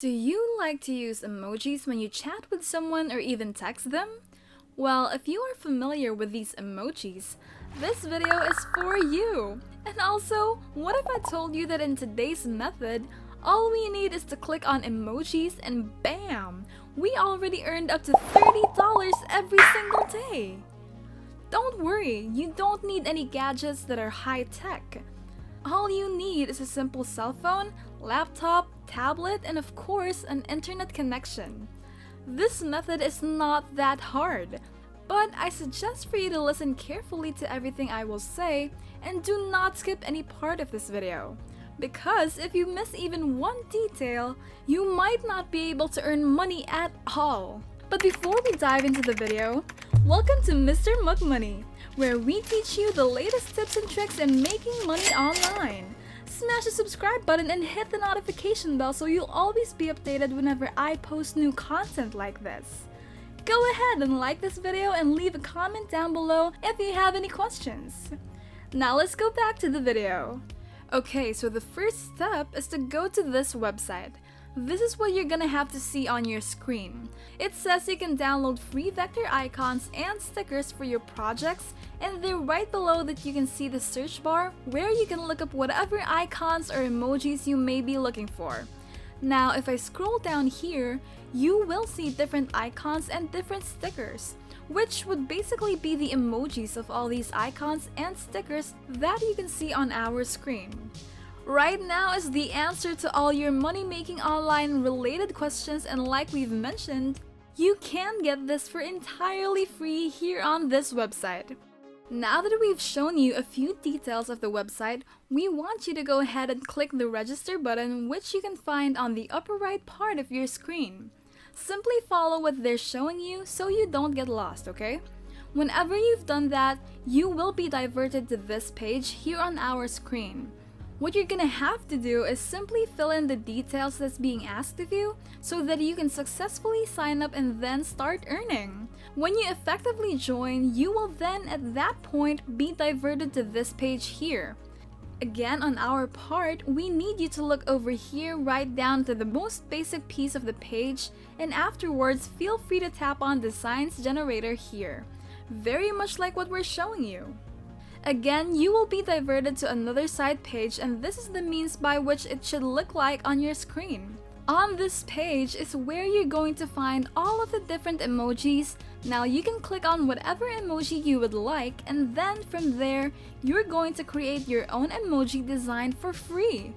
Do you like to use emojis when you chat with someone or even text them? Well, if you are familiar with these emojis, this video is for you! And also, what if I told you that in today's method, all we need is to click on emojis and bam! We already earned up to $30 every single day! Don't worry, you don't need any gadgets that are high-tech. All you need is a simple cell phone, laptop, tablet, and of course, an internet connection. This method is not that hard, but I suggest for you to listen carefully to everything I will say and do not skip any part of this video. Because if you miss even one detail, you might not be able to earn money at all. But before we dive into the video, welcome to Mr. Mug Money, where we teach you the latest tips and tricks in making money online. Smash the subscribe button and hit the notification bell so you'll always be updated whenever I post new content like this. Go ahead and like this video and leave a comment down below if you have any questions. Now let's go back to the video. Okay, so the first step is to go to this website. This is what you're gonna have to see on your screen. It says you can download free vector icons and stickers for your projects, and they're right below that you can see the search bar where you can look up whatever icons or emojis you may be looking for. Now, if I scroll down here, you will see different icons and different stickers, which would basically be the emojis of all these icons and stickers that you can see on our screen. Right now is the answer to all your money-making online related questions, and like we've mentioned, you can get this for entirely free here on this website. Now that we've shown you a few details of the website, we want you to go ahead and click the register button, which you can find on the upper right part of your screen. Simply follow what they're showing you so you don't get lost, okay? Whenever you've done that, you will be diverted to this page here on our screen. What you're gonna have to do is simply fill in the details that's being asked of you so that you can successfully sign up and then start earning. When you effectively join, you will then at that point be diverted to this page here. Again, on our part, we need you to look over here right down to the most basic piece of the page, and afterwards feel free to tap on the Science Generator here. Very much like what we're showing you. Again, you will be diverted to another side page, and this is the means by which it should look like on your screen. On this page is where you're going to find all of the different emojis. Now you can click on whatever emoji you would like, and then from there, you're going to create your own emoji design for free.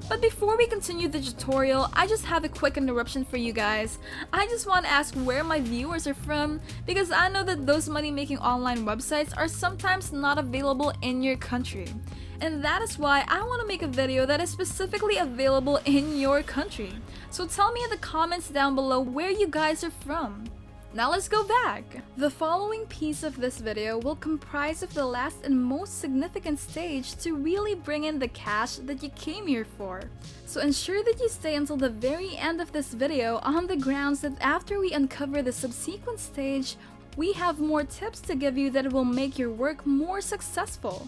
But before we continue the tutorial, I just have a quick interruption for you guys. I just want to ask where my viewers are from, because I know that those money-making online websites are sometimes not available in your country. And that is why I want to make a video that is specifically available in your country. So tell me in the comments down below where you guys are from. Now let's go back! The following piece of this video will comprise of the last and most significant stage to really bring in the cash that you came here for. So ensure that you stay until the very end of this video on the grounds that after we uncover the subsequent stage, we have more tips to give you that will make your work more successful.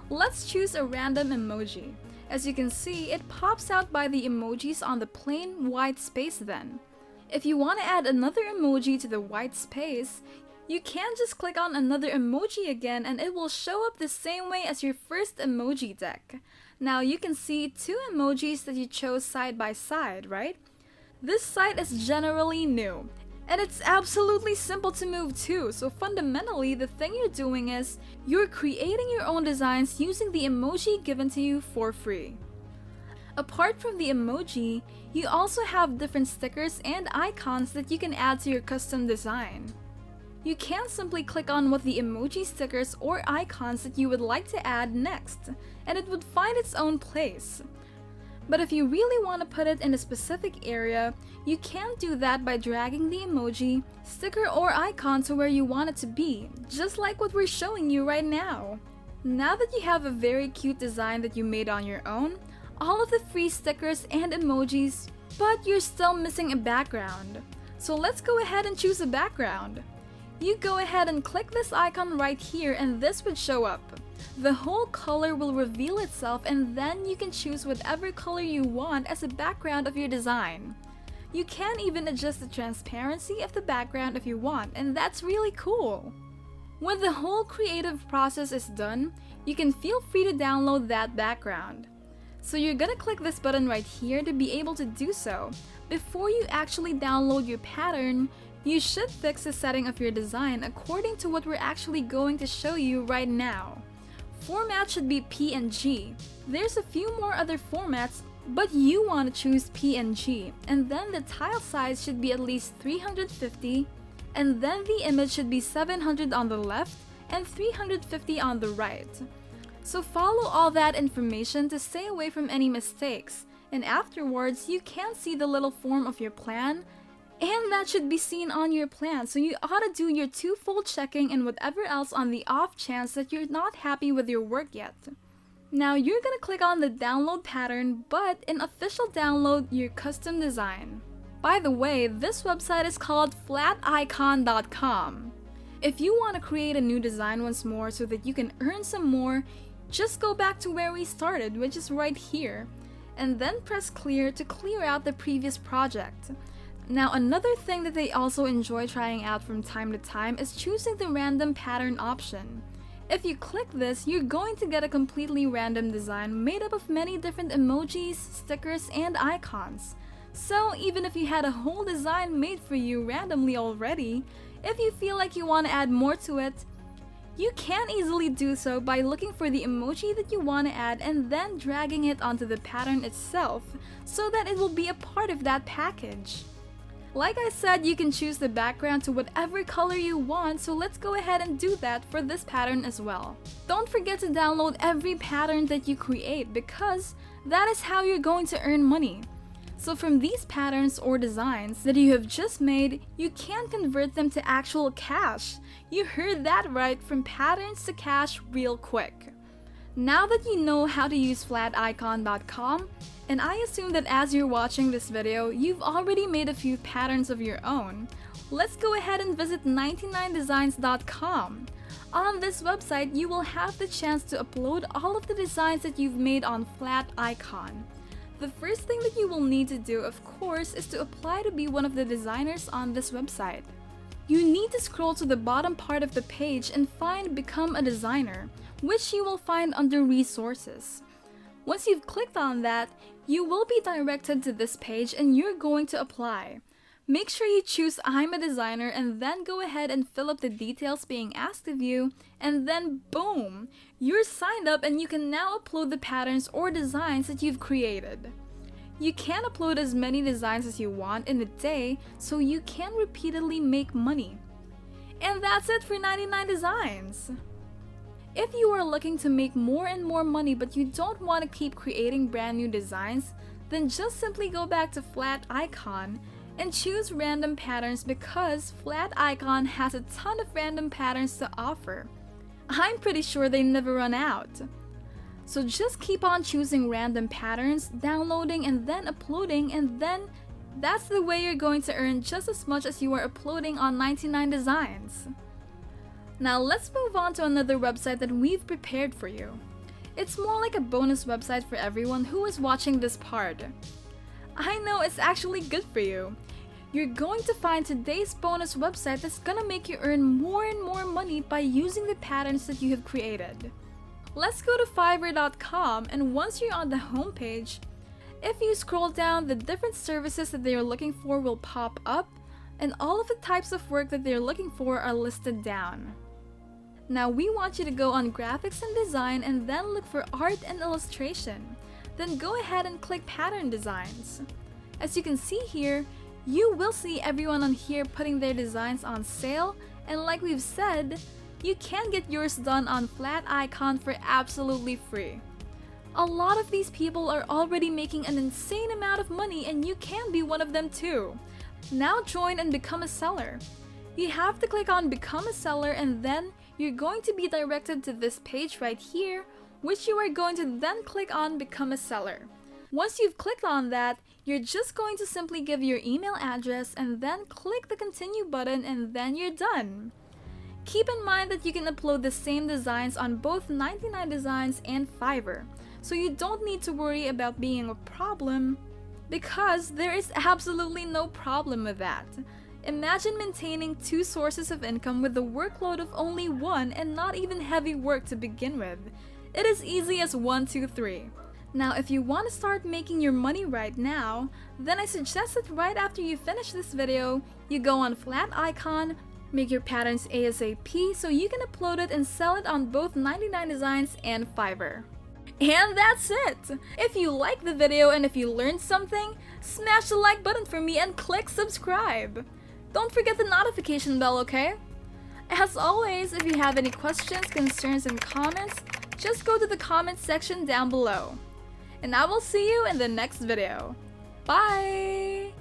Let's choose a random emoji. As you can see, it pops out by the emojis on the plain white space then. If you want to add another emoji to the white space, you can just click on another emoji again and it will show up the same way as your first emoji deck. Now you can see two emojis that you chose side by side, right? This site is generally new, and it's absolutely simple to move too, so fundamentally the thing you're doing is you're creating your own designs using the emoji given to you for free. Apart from the emoji, you also have different stickers and icons that you can add to your custom design. You can simply click on what the emoji stickers or icons that you would like to add next, and it would find its own place. But if you really want to put it in a specific area, you can do that by dragging the emoji, sticker or icon to where you want it to be, just like what we're showing you right now. Now that you have a very cute design that you made on your own, all of the free stickers and emojis, but you're still missing a background. So let's go ahead and choose a background. You go ahead and click this icon right here and this would show up. The whole color will reveal itself, and then you can choose whatever color you want as a background of your design. You can even adjust the transparency of the background if you want, and that's really cool. When the whole creative process is done, you can feel free to download that background. So you're gonna click this button right here to be able to do so. Before you actually download your pattern, you should fix the setting of your design according to what we're actually going to show you right now. Format should be PNG. There's a few more other formats, but you want to choose PNG, and then the tile size should be at least 350, and then the image should be 700 on the left and 350 on the right. So follow all that information to stay away from any mistakes, and afterwards you can see the little form of your plan, and that should be seen on your plan, so you ought to do your twofold checking and whatever else on the off chance that you're not happy with your work yet. Now you're gonna click on the download pattern, but in official download your custom design. By the way, this website is called flaticon.com. If you want to create a new design once more so that you can earn some more, just go back to where we started, which is right here, and then press clear to clear out the previous project. Now another thing that they also enjoy trying out from time to time is choosing the random pattern option. If you click this, you're going to get a completely random design made up of many different emojis, stickers, and icons. So even if you had a whole design made for you randomly already, if you feel like you want to add more to it, you can easily do so by looking for the emoji that you want to add and then dragging it onto the pattern itself so that it will be a part of that package. Like I said, you can choose the background to whatever color you want, so let's go ahead and do that for this pattern as well. Don't forget to download every pattern that you create because that is how you're going to earn money. So from these patterns or designs that you have just made, you can convert them to actual cash. You heard that right, from patterns to cash real quick. Now that you know how to use flaticon.com, and I assume that as you're watching this video, you've already made a few patterns of your own, let's go ahead and visit 99designs.com. On this website, you will have the chance to upload all of the designs that you've made on Flaticon. The first thing that you will need to do, of course, is to apply to be one of the designers on this website. You need to scroll to the bottom part of the page and find Become a Designer, which you will find under Resources. Once you've clicked on that, you will be directed to this page and you're going to apply. Make sure you choose I'm a designer and then go ahead and fill up the details being asked of you, and then boom! You're signed up and you can now upload the patterns or designs that you've created. You can upload as many designs as you want in a day, so you can repeatedly make money. And that's it for 99 Designs! If you are looking to make more and more money but you don't want to keep creating brand new designs, then just simply go back to Flaticon and choose random patterns because Flaticon has a ton of random patterns to offer. I'm pretty sure they never run out. So just keep on choosing random patterns, downloading and then uploading, and then that's the way you're going to earn just as much as you are uploading on 99 Designs. Now let's move on to another website that we've prepared for you. It's more like a bonus website for everyone who is watching this part. I know it's actually good for you. You're going to find today's bonus website that's gonna make you earn more and more money by using the patterns that you have created. Let's go to Fiverr.com, and once you're on the homepage, if you scroll down, the different services that they are looking for will pop up, and all of the types of work that they're looking for are listed down. Now we want you to go on graphics and design and then look for art and illustration. Then go ahead and click pattern designs. As you can see here, you will see everyone on here putting their designs on sale, and like we've said, you can get yours done on Flaticon for absolutely free. A lot of these people are already making an insane amount of money, and you can be one of them too. Now join and become a seller. You have to click on Become a Seller, and then you're going to be directed to this page right here, which you are going to then click on Become a Seller. Once you've clicked on that, you're just going to simply give your email address and then click the Continue button, and then you're done. Keep in mind that you can upload the same designs on both 99 Designs and Fiverr, so you don't need to worry about being a problem, because there is absolutely no problem with that. Imagine maintaining 2 sources of income with the workload of only one and not even heavy work to begin with. It is easy as 1, 2, 3. Now, if you want to start making your money right now, then I suggest that right after you finish this video, you go on flat icon, make your patterns ASAP so you can upload it and sell it on both 99 Designs and Fiverr. And that's it! If you liked the video and if you learned something, smash the like button for me and click subscribe! Don't forget the notification bell, okay? As always, if you have any questions, concerns, and comments, just go to the comments section down below. And I will see you in the next video. Bye!